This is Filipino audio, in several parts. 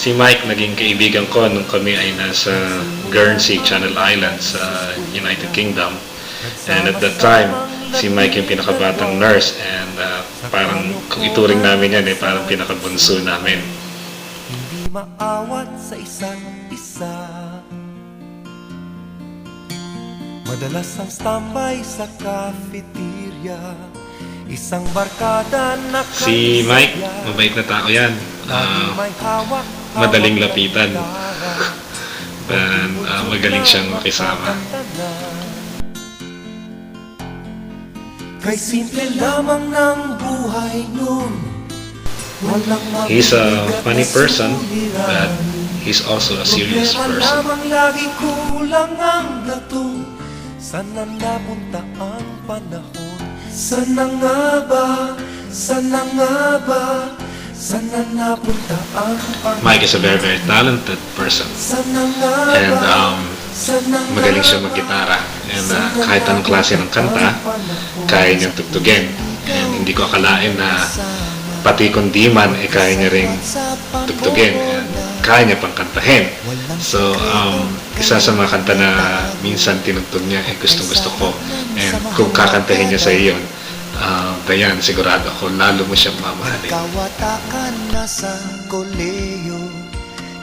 Si Mike naging kaibigan ko nung kami ay nasa Guernsey, Channel Islands sa United Kingdom. And at that time, si Mike yung pinakabatang nurse and parang kung ituring namin yan parang pinakabunso namin. Hindi maawat sa isa't isa, madalas ang standby sa cafeteria, isang barkada na Si Mike, mabait na tao yan. Madaling lapitan. And magaling siyang makisama. Kay simple lamang ng buhay nun, walang He's a funny person, but he's also a serious problema person. lamang lagi kulang ang dato. Sana napunta ang panahon? Sana nga ba? Sana nga ba? Sana napunta ang panahon? Mike is a very, very talented person. Sana nga And ba? Sana nga magaling siya ba? maggitara. And kahit anong klase ng kanta, kaya niyang tugtugin. And hindi ko akalain na pati kung di man, kaya niya ring tugtugin. And kaya niya pang kantahin. So, isa sa mga kanta na minsan tinugtog niya, gustong-gusto ko. And kung kakantahin niya sa iyon, Dayan, sigurado ako, lalo mo siyang mamahalin. Kawatakan na sa koleyo,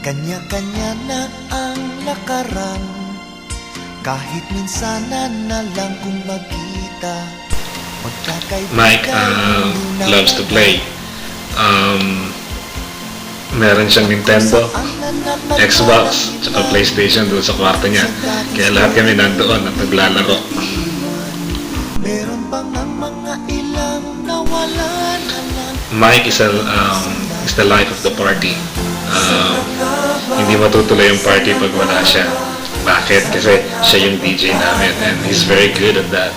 kanya-kanya na ang lakaran. Kahit minsanan na lang kung magkita, Mike loves to play. Meron siyang Nintendo, Xbox, tsaka PlayStation doon sa kwarto niya. Kaya lahat kami nandoon at naglalaro. Meron pang ang mga ilang nawalan na. Mike is the life of the party. Hindi matutuloy yung party pag wala siya. Bakit? Kasi siya yung DJ namin and he's very good at that.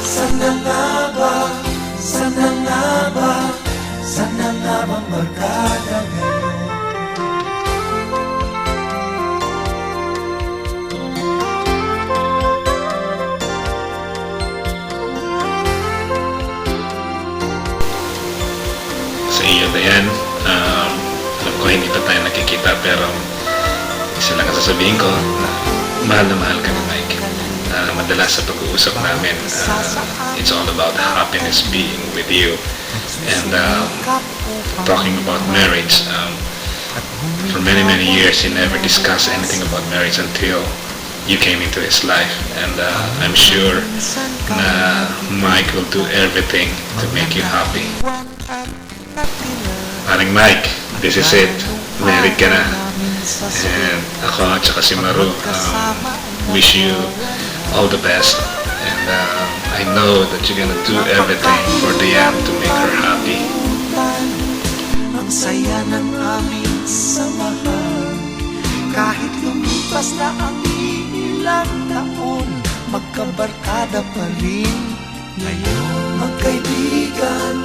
Sana nga ba? Sana nga ba? Sana nga bang barkada ngayon? Sa iyo, Dayan, alam ko hindi pa tayo nakikita pero isa lang ang sasabihin ko na mahal ka ni Mike. Madalas sa pag-uusap namin, it's all about happiness being with you and talking about marriage. For many, many years he never discussed anything about marriage until you came into his life, and I'm sure na Mike will do everything to make you happy. Paring Mike, this is it. Married ka na. And ako at saka si Maru wish you all the best. And I know that you're gonna do everything for Dayan to make her happy. Ang saya ng aming samahan, kahit lumipas na ang ilang taon, magkabarkada pa rin ngayon. Magkaibigan